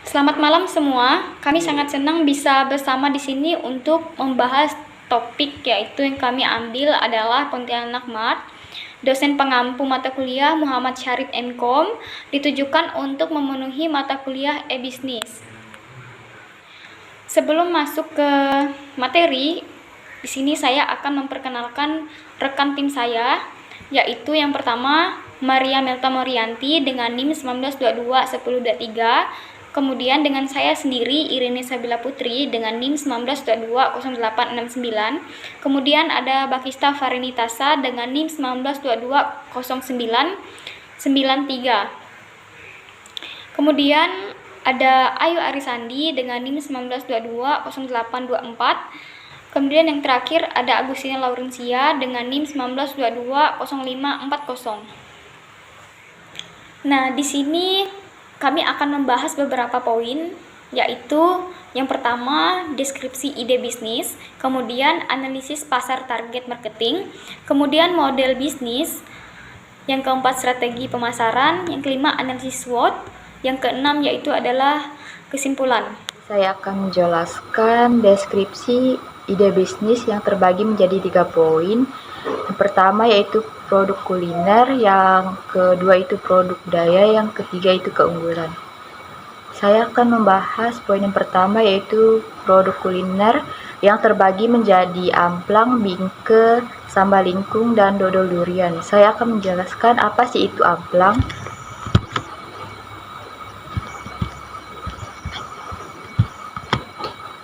Selamat malam semua. Kami sangat senang bisa bersama di sini untuk membahas topik yaitu yang kami ambil adalah Pontianak Mart. Dosen pengampu mata kuliah Muhammad Syarif MKom ditujukan untuk memenuhi mata kuliah e-bisnis. Sebelum masuk ke materi, di sini saya akan memperkenalkan rekan tim saya, yaitu yang pertama Maria Melta Morianti dengan NIM 19221023. Kemudian dengan saya sendiri Irene Sabila Putri dengan NIM 19220869. Kemudian ada Bakista Farinitasa dengan NIM 19220993. Kemudian ada Ayu Arisandi dengan NIM 19220824. Kemudian yang terakhir ada Agustina Laurencia dengan NIM 19220540. Nah, di sini kami akan membahas beberapa poin, yaitu yang pertama deskripsi ide bisnis, kemudian analisis pasar target marketing, kemudian model bisnis, yang keempat strategi pemasaran, yang kelima analisis SWOT, yang keenam yaitu adalah kesimpulan. Saya akan menjelaskan deskripsi ide bisnis yang terbagi menjadi 3 poin. Yang pertama yaitu produk kuliner, yang kedua itu produk budaya, yang ketiga itu keunggulan. Saya akan membahas poin yang pertama yaitu produk kuliner yang terbagi menjadi amplang, bingke, sambal lingkung, dan dodol durian. Saya akan menjelaskan apa sih itu amplang.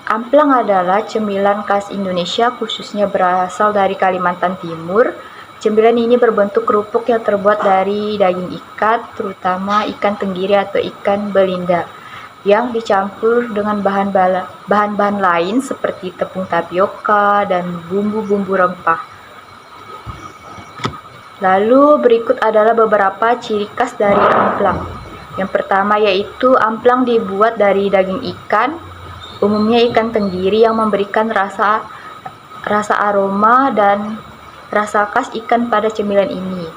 Amplang adalah cemilan khas Indonesia, khususnya berasal dari Kalimantan Timur. Cemilan ini berbentuk kerupuk yang terbuat dari daging ikan, terutama ikan tenggiri atau ikan belinda, yang dicampur dengan bahan-bahan lain seperti tepung tapioka dan bumbu-bumbu rempah. Lalu berikut adalah beberapa ciri khas dari amplang. Yang pertama yaitu amplang dibuat dari daging ikan, umumnya ikan tenggiri, yang memberikan rasa aroma dan rasa khas ikan pada cemilan ini.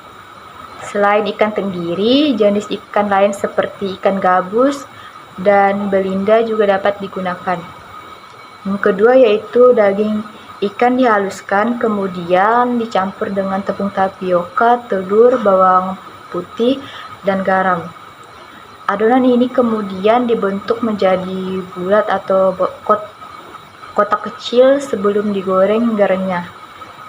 Selain ikan tenggiri, jenis ikan lain seperti ikan gabus dan belinda juga dapat digunakan. Yang kedua yaitu daging ikan dihaluskan, kemudian dicampur dengan tepung tapioka, telur, bawang putih, dan garam. Adonan ini kemudian dibentuk menjadi bulat atau kotak kecil sebelum digoreng hingga renyah.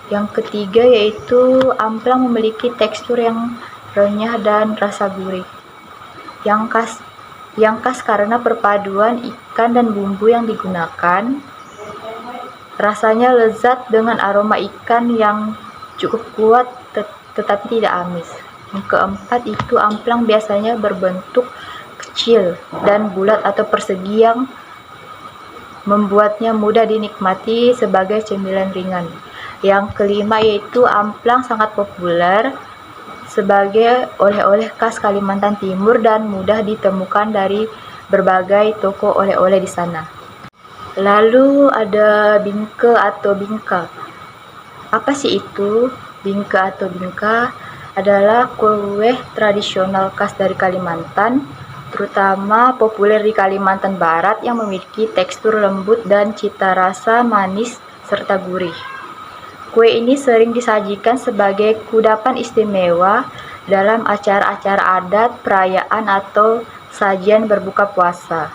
Yang ketiga yaitu amplang memiliki tekstur yang renyah dan rasa gurih. Yang khas karena perpaduan ikan dan bumbu yang digunakan. Rasanya lezat dengan aroma ikan yang cukup kuat tetapi tidak amis. Yang keempat itu amplang biasanya berbentuk kecil dan bulat atau persegi yang membuatnya mudah dinikmati sebagai cemilan ringan. Yang kelima yaitu amplang sangat populer sebagai oleh-oleh khas Kalimantan Timur dan mudah ditemukan dari berbagai toko oleh-oleh di sana. Lalu ada bingke atau bingka. Apa sih itu? Bingke atau bingka adalah kue tradisional khas dari Kalimantan, terutama populer di Kalimantan Barat, yang memiliki tekstur lembut dan cita rasa manis serta gurih. Kue ini sering disajikan sebagai kudapan istimewa dalam acara-acara adat, perayaan, atau sajian berbuka puasa.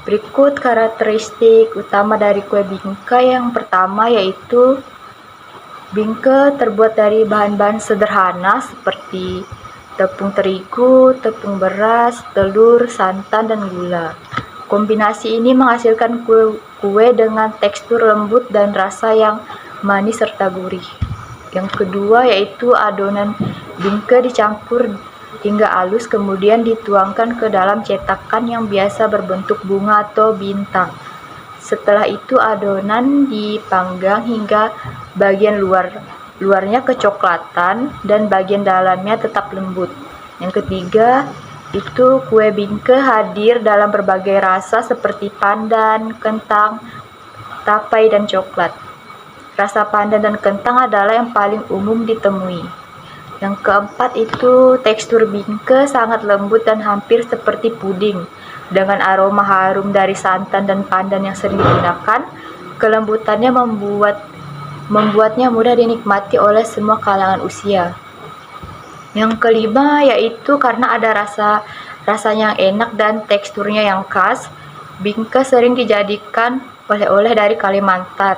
Berikut karakteristik utama dari kue bingka. Yang pertama yaitu bingke terbuat dari bahan-bahan sederhana seperti tepung terigu, tepung beras, telur, santan, dan gula. Kombinasi ini menghasilkan kue dengan tekstur lembut dan rasa yang manis serta gurih. Yang kedua yaitu adonan bingke dicampur hingga halus, kemudian dituangkan ke dalam cetakan yang biasa berbentuk bunga atau bintang. Setelah itu adonan dipanggang hingga bagian luarnya kecoklatan dan bagian dalamnya tetap lembut. Yang ketiga itu kue bingke hadir dalam berbagai rasa seperti pandan, kentang, tapai, dan coklat. Rasa pandan dan kentang adalah yang paling umum ditemui. Yang keempat itu tekstur bingke sangat lembut dan hampir seperti puding. Dengan aroma harum dari santan dan pandan yang sering digunakan, kelembutannya membuatnya mudah dinikmati oleh semua kalangan usia. Yang kelima yaitu karena ada rasanya yang enak dan teksturnya yang khas, bingke sering dijadikan oleh-oleh dari Kalimantan.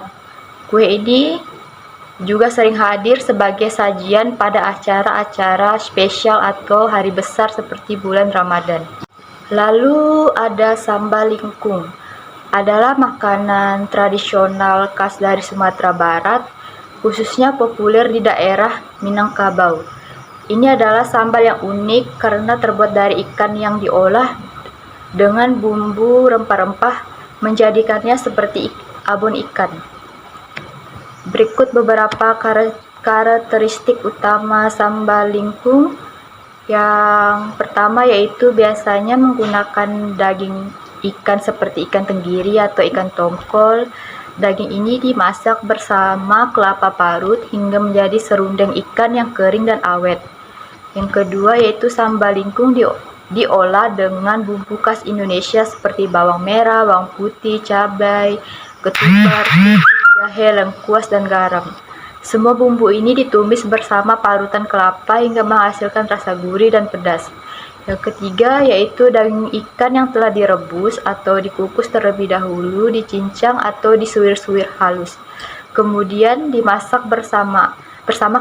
Kue ini juga sering hadir sebagai sajian pada acara-acara spesial atau hari besar seperti bulan Ramadan. Lalu ada sambal lingkung. Adalah makanan tradisional khas dari Sumatera Barat, khususnya populer di daerah Minangkabau. Ini adalah sambal yang unik karena terbuat dari ikan yang diolah dengan bumbu rempah-rempah, menjadikannya seperti abon ikan. Berikut beberapa karakteristik utama sambal lingkung. Yang pertama yaitu biasanya menggunakan daging ikan seperti ikan tenggiri atau ikan tongkol. Daging ini dimasak bersama kelapa parut hingga menjadi serundeng ikan yang kering dan awet. Yang kedua yaitu sambal lingkung diolah dengan bumbu khas Indonesia seperti bawang merah, bawang putih, cabai, ketumbar, jahe, lengkuas, dan garam. Semua bumbu ini ditumis bersama parutan kelapa hingga menghasilkan rasa gurih dan pedas. Yang ketiga yaitu daging ikan yang telah direbus atau dikukus terlebih dahulu, dicincang atau disuir-suir halus. Kemudian dimasak bersama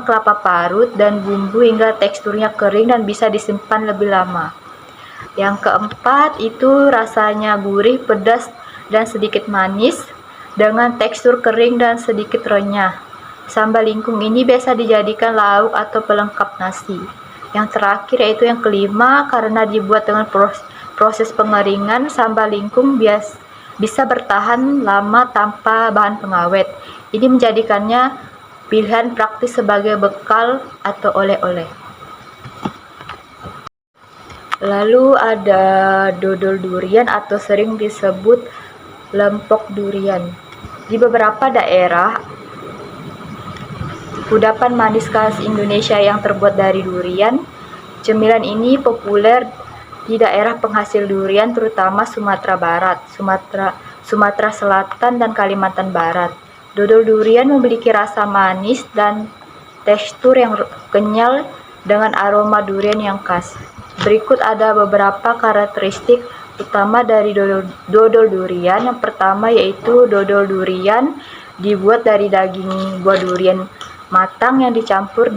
kelapa parut dan bumbu hingga teksturnya kering dan bisa disimpan lebih lama. Yang keempat itu rasanya gurih, pedas, dan sedikit manis dengan tekstur kering dan sedikit renyah. Sambal lingkung ini biasa dijadikan lauk atau pelengkap nasi. Yang terakhir yaitu yang kelima, karena dibuat dengan proses pengeringan, sambal lingkung bisa bertahan lama tanpa bahan pengawet. Ini menjadikannya pilihan praktis sebagai bekal atau oleh-oleh. Lalu ada dodol durian atau sering disebut lempok durian. Di beberapa daerah, kudapan manis khas Indonesia yang terbuat dari durian. Cemilan ini populer di daerah penghasil durian terutama Sumatera Barat, Sumatera Selatan, dan Kalimantan Barat. Dodol durian memiliki rasa manis dan tekstur yang kenyal dengan aroma durian yang khas. Berikut ada beberapa karakteristik utama dari dodol durian. Yang pertama yaitu dodol durian dibuat dari daging buah durian matang yang dicampur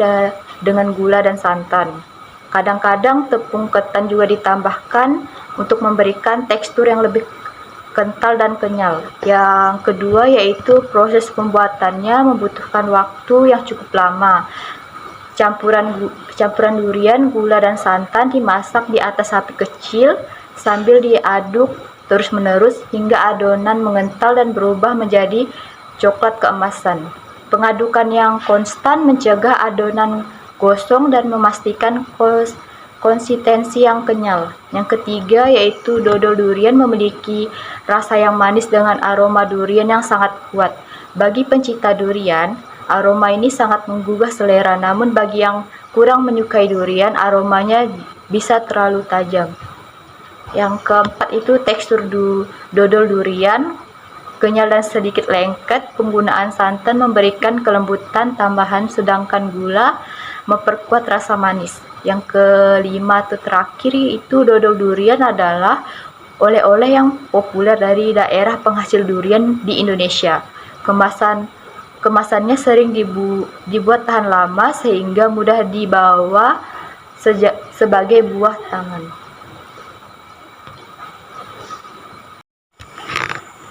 dengan gula dan santan. Kadang-kadang tepung ketan juga ditambahkan untuk memberikan tekstur yang lebih kental dan kenyal. Yang kedua yaitu proses pembuatannya membutuhkan waktu yang cukup lama. Campuran durian, gula, dan santan dimasak di atas api kecil sambil diaduk terus-menerus hingga adonan mengental dan berubah menjadi coklat keemasan. Pengadukan yang konstan mencegah adonan gosong dan memastikan konsistensi yang kenyal. Yang ketiga yaitu dodol durian memiliki rasa yang manis dengan aroma durian yang sangat kuat. Bagi pencinta durian, aroma ini sangat menggugah selera, namun bagi yang kurang menyukai durian, aromanya bisa terlalu tajam. Yang keempat itu tekstur dodol durian, kenyal dan sedikit lengket. Penggunaan santan memberikan kelembutan tambahan, sedangkan gula memperkuat rasa manis. Yang kelima atau terakhir itu dodol durian adalah oleh-oleh yang populer dari daerah penghasil durian di Indonesia. Kemasannya sering dibuat tahan lama sehingga mudah dibawa sebagai buah tangan.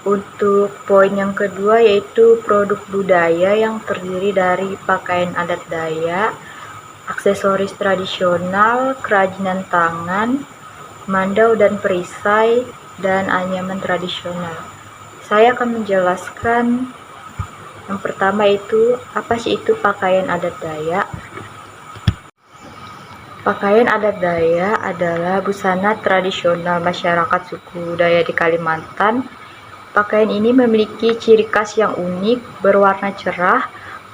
Untuk poin yang kedua yaitu produk budaya yang terdiri dari pakaian adat Dayak, aksesoris tradisional, kerajinan tangan, mandau dan perisai, dan anyaman tradisional. Saya akan menjelaskan yang pertama itu, apa sih itu pakaian adat Dayak? Pakaian adat Dayak adalah busana tradisional masyarakat suku Dayak di Kalimantan. Pakaian ini memiliki ciri khas yang unik, berwarna cerah,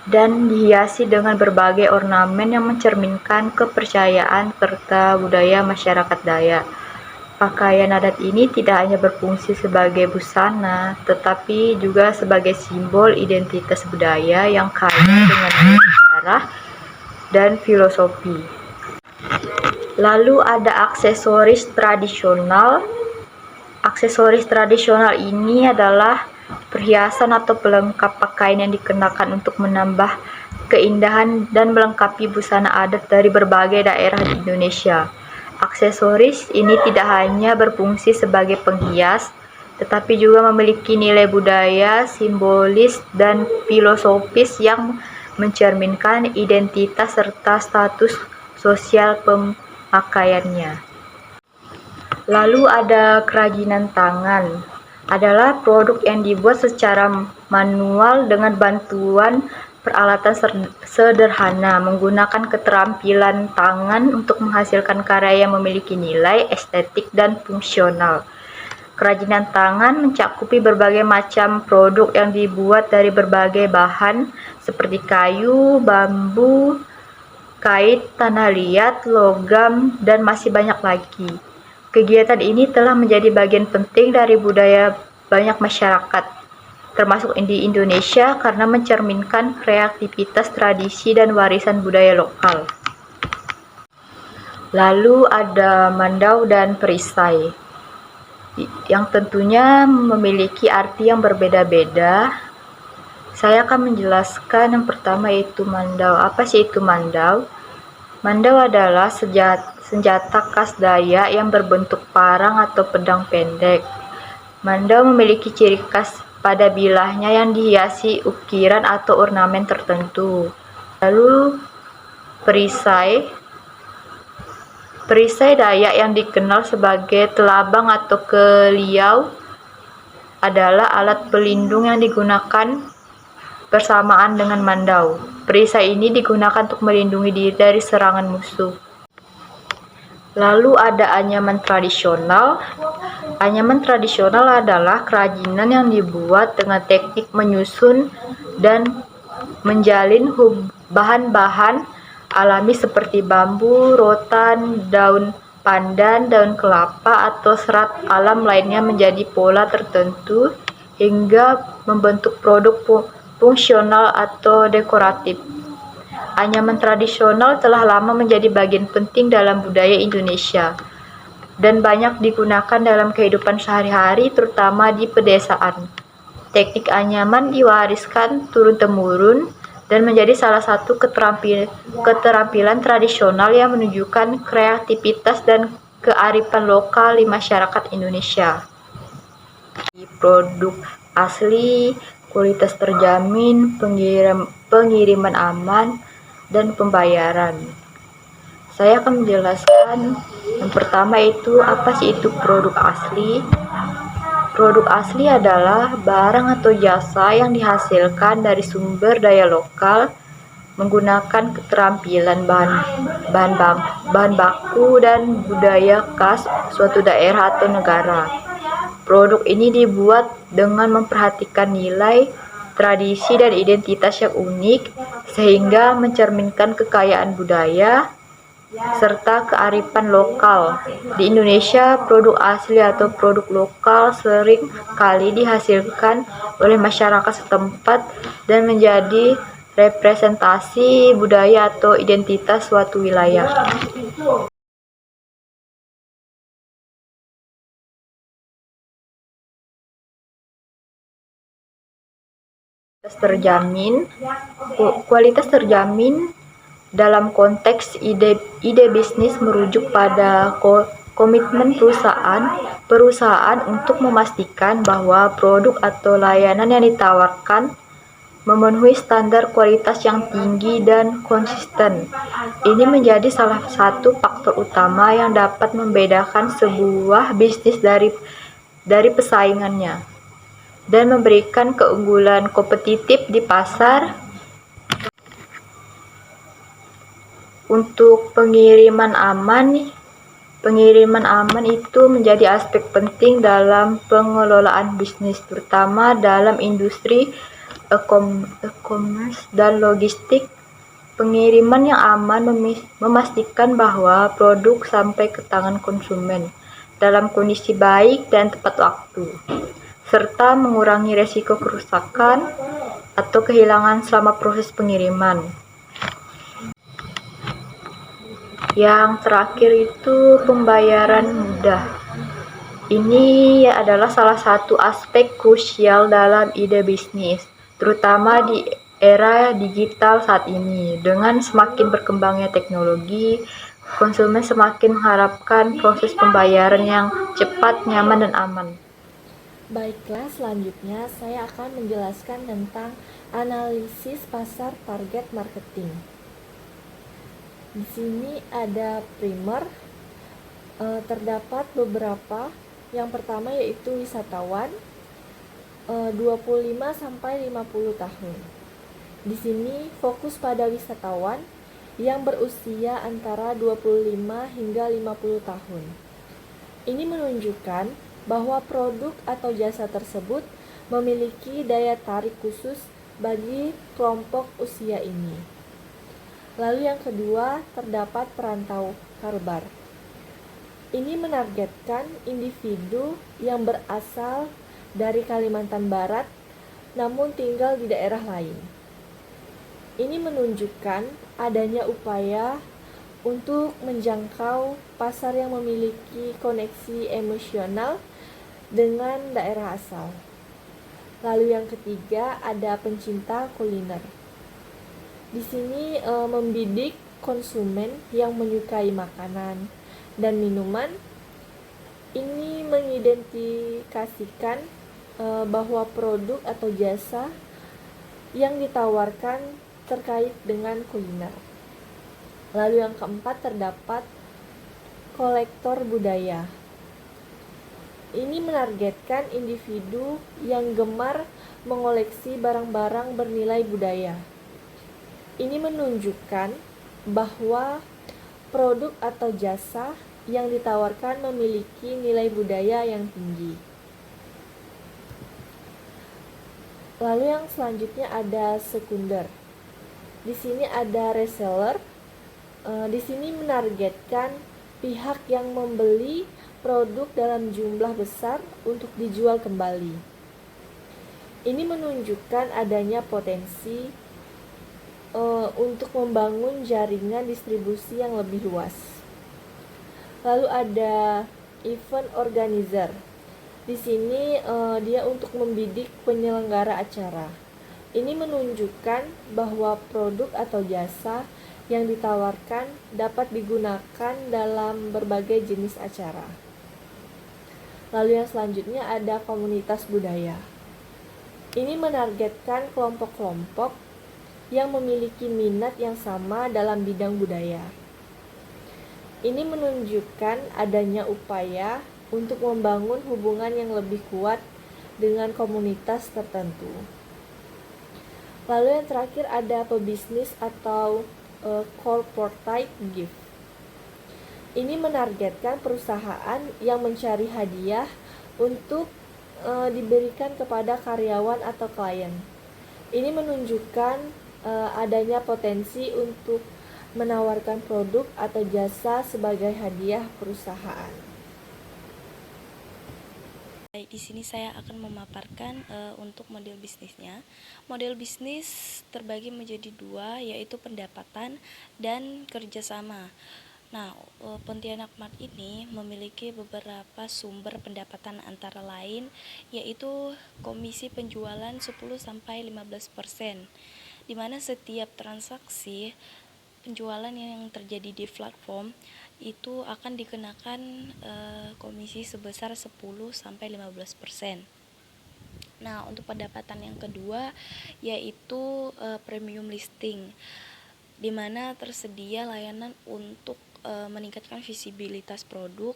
dan dihiasi dengan berbagai ornamen yang mencerminkan kepercayaan serta budaya masyarakat Dayak. Pakaian adat ini tidak hanya berfungsi sebagai busana, tetapi juga sebagai simbol identitas budaya yang kaya dengan nilai sejarah dan filosofi. Lalu ada aksesoris tradisional. Aksesoris tradisional ini adalah perhiasan atau pelengkap pakaian yang dikenakan untuk menambah keindahan dan melengkapi busana adat dari berbagai daerah di Indonesia. Aksesoris ini tidak hanya berfungsi sebagai penghias, tetapi juga memiliki nilai budaya, simbolis, dan filosofis yang mencerminkan identitas serta status sosial pemakaiannya. Lalu ada kerajinan tangan. Adalah produk yang dibuat secara manual dengan bantuan peralatan sederhana, menggunakan keterampilan tangan untuk menghasilkan karya yang memiliki nilai estetik dan fungsional. Kerajinan tangan mencakupi berbagai macam produk yang dibuat dari berbagai bahan seperti kayu, bambu, kait, tanah liat, logam, dan masih banyak lagi. Kegiatan ini telah menjadi bagian penting dari budaya banyak masyarakat, termasuk di Indonesia, karena mencerminkan kreativitas, tradisi, dan warisan budaya lokal. Lalu ada mandau dan perisai, yang tentunya memiliki arti yang berbeda-beda. Saya akan menjelaskan yang pertama yaitu mandau. Apa sih itu mandau? Mandau adalah senjata khas Dayak yang berbentuk parang atau pedang pendek. Mandau memiliki ciri khas pada bilahnya yang dihiasi ukiran atau ornamen tertentu. Lalu perisai. Perisai Dayak yang dikenal sebagai telabang atau keliau adalah alat pelindung yang digunakan bersamaan dengan mandau. Perisai ini digunakan untuk melindungi diri dari serangan musuh. Lalu ada anyaman tradisional. Anyaman tradisional adalah kerajinan yang dibuat dengan teknik menyusun dan menjalin bahan-bahan alami seperti bambu, rotan, daun pandan, daun kelapa, atau serat alam lainnya menjadi pola tertentu hingga membentuk produk fungsional atau dekoratif. Anyaman tradisional telah lama menjadi bagian penting dalam budaya Indonesia dan banyak digunakan dalam kehidupan sehari-hari, terutama di pedesaan. Teknik anyaman diwariskan turun-temurun dan menjadi salah satu keterampilan tradisional yang menunjukkan kreativitas dan kearifan lokal di masyarakat Indonesia. Produk asli, kualitas terjamin, pengiriman aman, dan pembayaran. Saya akan menjelaskan yang pertama itu apa sih itu produk asli. Produk asli adalah barang atau jasa yang dihasilkan dari sumber daya lokal menggunakan keterampilan bahan baku dan budaya khas suatu daerah atau negara. Produk ini dibuat dengan memperhatikan nilai, tradisi, dan identitas yang unik sehingga mencerminkan kekayaan budaya serta kearifan lokal. Di Indonesia, produk asli atau produk lokal sering kali dihasilkan oleh masyarakat setempat dan menjadi representasi budaya atau identitas suatu wilayah. Kualitas terjamin dalam konteks ide bisnis merujuk pada komitmen perusahaan untuk memastikan bahwa produk atau layanan yang ditawarkan memenuhi standar kualitas yang tinggi dan konsisten. Ini menjadi salah satu faktor utama yang dapat membedakan sebuah bisnis dari pesaingannya dan memberikan keunggulan kompetitif di pasar. Untuk pengiriman aman itu menjadi aspek penting dalam pengelolaan bisnis, terutama dalam industri e-commerce, dan logistik pengiriman yang aman memastikan bahwa produk sampai ke tangan konsumen dalam kondisi baik dan tepat waktu, serta mengurangi resiko kerusakan atau kehilangan selama proses pengiriman. Yang terakhir itu pembayaran mudah. Ini adalah salah satu aspek krusial dalam ide bisnis, terutama di era digital saat ini. Dengan semakin berkembangnya teknologi, konsumen semakin mengharapkan proses pembayaran yang cepat, nyaman, dan aman. Baiklah, selanjutnya saya akan menjelaskan tentang analisis pasar target marketing. Di sini ada primer, terdapat beberapa. Yang pertama yaitu wisatawan, 25-50 tahun. Di sini fokus pada wisatawan yang berusia antara 25 hingga 50 tahun. Ini menunjukkan bahwa produk atau jasa tersebut memiliki daya tarik khusus bagi kelompok usia ini. Lalu yang kedua, terdapat perantau karbar. Ini menargetkan individu yang berasal dari Kalimantan Barat namun tinggal di daerah lain. Ini menunjukkan adanya upaya untuk menjangkau pasar yang memiliki koneksi emosional dengan daerah asal. Lalu yang ketiga ada pencinta kuliner. Di sini membidik konsumen yang menyukai makanan dan minuman. Ini mengidentifikasikan bahwa produk atau jasa yang ditawarkan terkait dengan kuliner. Lalu yang keempat terdapat kolektor budaya. Ini menargetkan individu yang gemar mengoleksi barang-barang bernilai budaya. Ini menunjukkan bahwa produk atau jasa yang ditawarkan memiliki nilai budaya yang tinggi. Lalu yang selanjutnya ada sekunder. Di sini ada reseller. Di sini menargetkan pihak yang membeli produk dalam jumlah besar untuk dijual kembali. Ini menunjukkan adanya potensi untuk membangun jaringan distribusi yang lebih luas. Lalu ada event organizer. Di sini dia untuk membidik penyelenggara acara. Ini menunjukkan bahwa produk atau jasa yang ditawarkan dapat digunakan dalam berbagai jenis acara. Lalu yang selanjutnya ada komunitas budaya. Ini menargetkan kelompok-kelompok yang memiliki minat yang sama dalam bidang budaya. Ini menunjukkan adanya upaya untuk membangun hubungan yang lebih kuat dengan komunitas tertentu. Lalu yang terakhir ada pebisnis atau corporate gift. Ini menargetkan perusahaan yang mencari hadiah untuk diberikan kepada karyawan atau klien. Ini menunjukkan adanya potensi untuk menawarkan produk atau jasa sebagai hadiah perusahaan. Baik, di sini saya akan memaparkan untuk model bisnisnya. Model bisnis terbagi menjadi dua, yaitu pendapatan dan kerjasama. Nah, Pontianak Mart ini memiliki beberapa sumber pendapatan antara lain, yaitu komisi penjualan 10-15%, di mana setiap transaksi penjualan yang terjadi di platform itu akan dikenakan komisi sebesar 10-15%. Nah, untuk pendapatan yang kedua yaitu premium listing, di mana tersedia layanan untuk meningkatkan visibilitas produk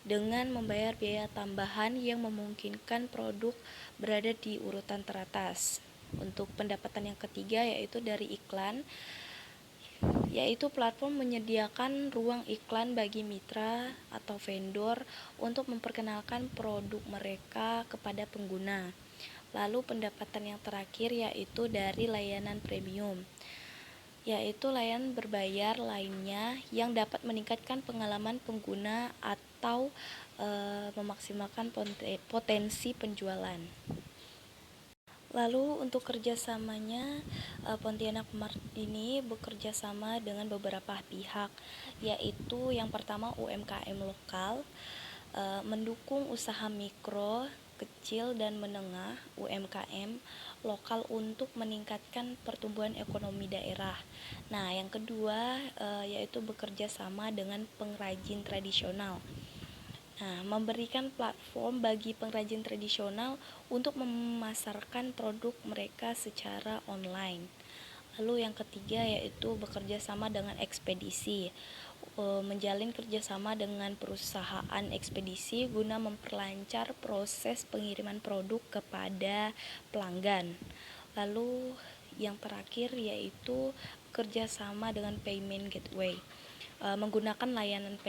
dengan membayar biaya tambahan yang memungkinkan produk berada di urutan teratas. Untuk pendapatan yang ketiga yaitu dari iklan, yaitu platform menyediakan ruang iklan bagi mitra atau vendor untuk memperkenalkan produk mereka kepada pengguna. Lalu pendapatan yang terakhir yaitu dari layanan premium, yaitu layanan berbayar lainnya yang dapat meningkatkan pengalaman pengguna atau memaksimalkan potensi penjualan. Lalu untuk kerjasamanya, Pontianak Mart ini bekerja sama dengan beberapa pihak, yaitu yang pertama UMKM lokal, mendukung usaha mikro, kecil dan menengah UMKM lokal untuk meningkatkan pertumbuhan ekonomi daerah. Nah, yang kedua yaitu bekerja sama dengan pengrajin tradisional. Nah, memberikan platform bagi pengrajin tradisional untuk memasarkan produk mereka secara online. Lalu yang ketiga yaitu bekerja sama dengan ekspedisi, menjalin kerjasama dengan perusahaan ekspedisi guna memperlancar proses pengiriman produk kepada pelanggan. Lalu yang terakhir yaitu kerjasama dengan payment gateway, menggunakan layanan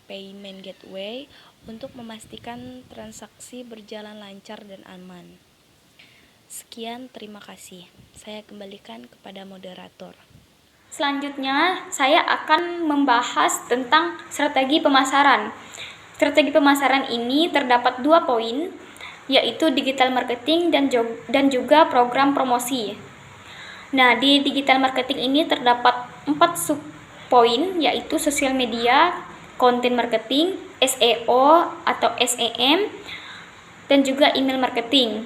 payment gateway untuk memastikan transaksi berjalan lancar dan aman. Sekian, terima kasih. Saya kembalikan kepada moderator. Selanjutnya, saya akan membahas tentang strategi pemasaran. Strategi pemasaran ini terdapat 2 poin, yaitu digital marketing dan juga program promosi. Nah, di digital marketing ini terdapat 4 subpoin, yaitu sosial media, content marketing, SEO atau SEM, dan juga email marketing.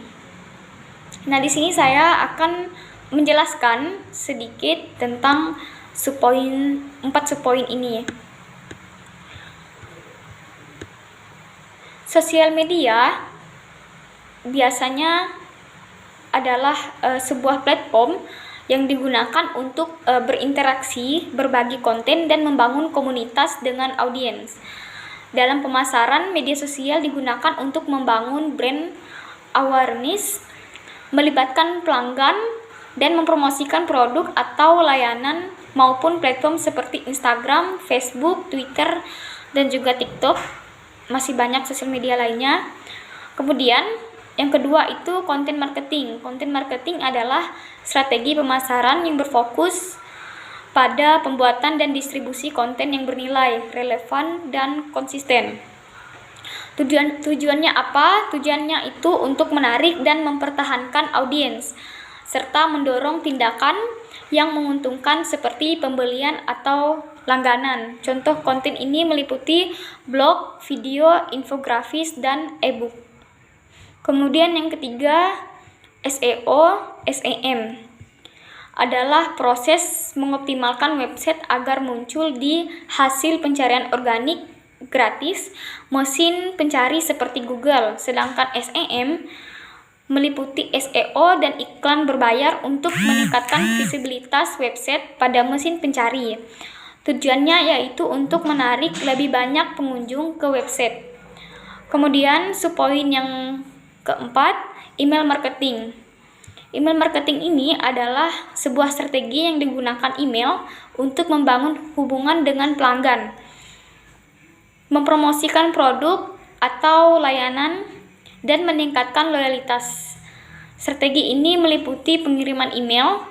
Nah, di sini saya akan menjelaskan sedikit tentang 4 subpoin ini. Sosial media biasanya adalah sebuah platform yang digunakan untuk berinteraksi, berbagi konten, dan membangun komunitas dengan audiens. Dalam pemasaran, media sosial digunakan untuk membangun brand awareness, melibatkan pelanggan, dan mempromosikan produk atau layanan maupun platform seperti Instagram, Facebook, Twitter, dan juga TikTok. Masih banyak sosial media lainnya. Kemudian yang kedua itu content marketing. Content marketing adalah strategi pemasaran yang berfokus pada pembuatan dan distribusi konten yang bernilai, relevan, dan konsisten. Tujuannya apa? Tujuannya itu untuk menarik dan mempertahankan audiens, serta mendorong tindakan yang menguntungkan seperti pembelian atau langganan. Contoh konten ini meliputi blog, video, infografis, dan e-book. Kemudian yang ketiga, SEO, SEM adalah proses mengoptimalkan website agar muncul di hasil pencarian organik gratis mesin pencari seperti Google. Sedangkan SEM meliputi SEO dan iklan berbayar untuk meningkatkan visibilitas website pada mesin pencari. Tujuannya yaitu untuk menarik lebih banyak pengunjung ke website. Kemudian subpoin yang keempat, email marketing. Email marketing ini adalah sebuah strategi yang digunakan email untuk membangun hubungan dengan pelanggan, mempromosikan produk atau layanan, dan meningkatkan loyalitas. Strategi ini meliputi pengiriman email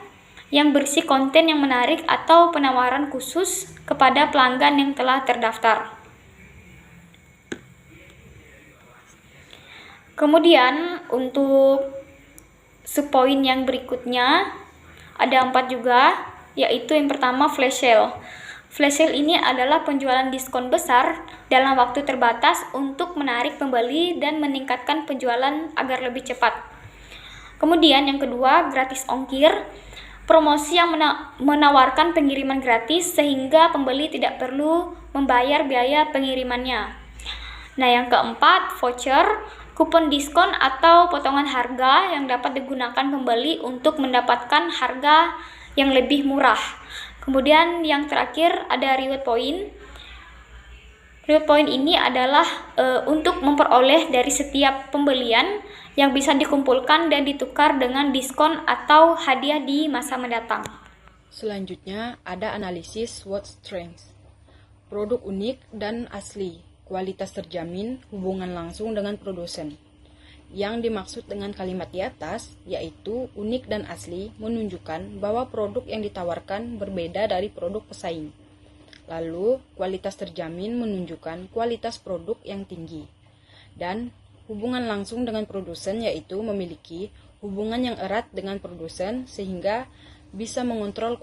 yang berisi konten yang menarik atau penawaran khusus kepada pelanggan yang telah terdaftar. Kemudian untuk subpoin yang berikutnya ada 4 juga, yaitu yang pertama flash sale. Flash sale ini adalah penjualan diskon besar dalam waktu terbatas untuk menarik pembeli dan meningkatkan penjualan agar lebih cepat. Kemudian yang kedua, gratis ongkir. Promosi yang menawarkan pengiriman gratis sehingga pembeli tidak perlu membayar biaya pengirimannya. Nah, yang keempat, voucher, kupon diskon atau potongan harga yang dapat digunakan pembeli untuk mendapatkan harga yang lebih murah. Kemudian yang terakhir ada reward point. Reward point ini adalah untuk memperoleh dari setiap pembelian yang bisa dikumpulkan dan ditukar dengan diskon atau hadiah di masa mendatang. Selanjutnya ada analisis SWOT strengths. Produk unik dan asli, kualitas terjamin, hubungan langsung dengan produsen. Yang dimaksud dengan kalimat di atas yaitu unik dan asli, menunjukkan bahwa produk yang ditawarkan berbeda dari produk pesaing. Lalu, kualitas terjamin menunjukkan kualitas produk yang tinggi. Dan hubungan langsung dengan produsen yaitu memiliki hubungan yang erat dengan produsen sehingga bisa mengontrol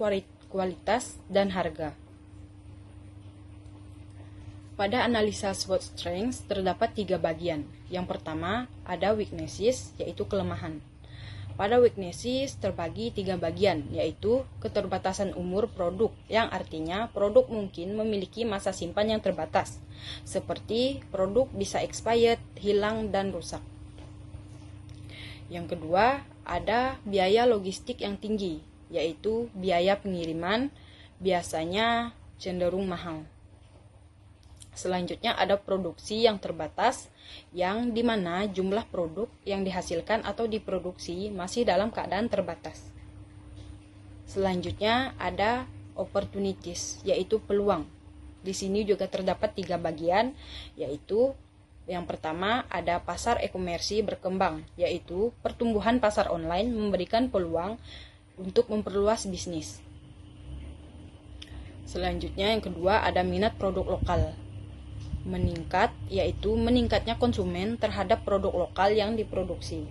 kualitas dan harga. Pada analisa SWOT Strengths terdapat 3 bagian. Yang pertama ada weaknesses, yaitu kelemahan. Pada weaknesses terbagi 3 bagian, yaitu keterbatasan umur produk, yang artinya produk mungkin memiliki masa simpan yang terbatas, seperti produk bisa expired, hilang, dan rusak. Yang kedua ada biaya logistik yang tinggi, yaitu biaya pengiriman biasanya cenderung mahal. Selanjutnya ada produksi yang terbatas, yang dimana jumlah produk yang dihasilkan atau diproduksi masih dalam keadaan terbatas. Selanjutnya ada opportunities, yaitu peluang. Di sini juga terdapat 3 bagian, yaitu yang pertama ada pasar e-komersi berkembang, yaitu pertumbuhan pasar online memberikan peluang untuk memperluas bisnis. Selanjutnya yang kedua ada minat produk lokal meningkat, yaitu meningkatnya konsumen terhadap produk lokal yang diproduksi.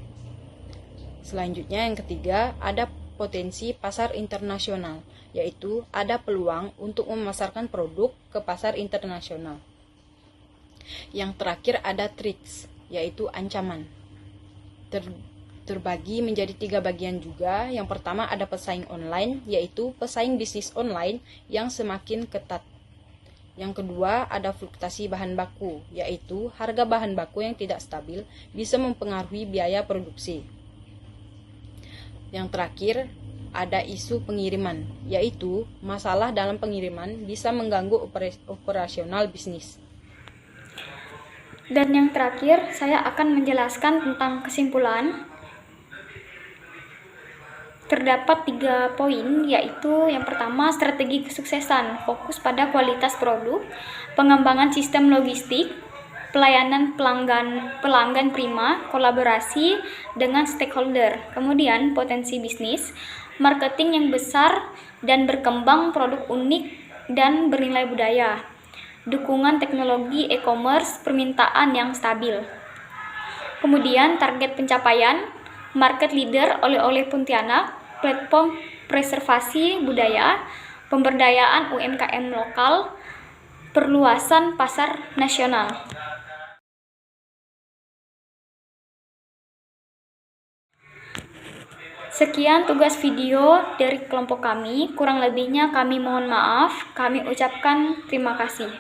Selanjutnya yang ketiga ada potensi pasar internasional, yaitu ada peluang untuk memasarkan produk ke pasar internasional. Yang terakhir ada threats, yaitu ancaman. Terbagi menjadi 3 bagian juga. Yang pertama ada pesaing online, yaitu pesaing bisnis online yang semakin ketat. Yang kedua ada fluktuasi bahan baku, yaitu harga bahan baku yang tidak stabil bisa mempengaruhi biaya produksi. Yang terakhir ada isu pengiriman, yaitu masalah dalam pengiriman bisa mengganggu operasional bisnis. Dan yang terakhir, saya akan menjelaskan tentang kesimpulan. Terdapat 3 poin, yaitu yang pertama strategi kesuksesan, fokus pada kualitas produk, pengembangan sistem logistik, pelayanan pelanggan prima, kolaborasi dengan stakeholder. Kemudian potensi bisnis, marketing yang besar dan berkembang, produk unik dan bernilai budaya, dukungan teknologi e-commerce, permintaan yang stabil. Kemudian target pencapaian, market leader oleh-oleh Pontianak, platform preservasi budaya, pemberdayaan UMKM lokal, perluasan pasar nasional. Sekian tugas video dari kelompok kami, kurang lebihnya kami mohon maaf, kami ucapkan terima kasih.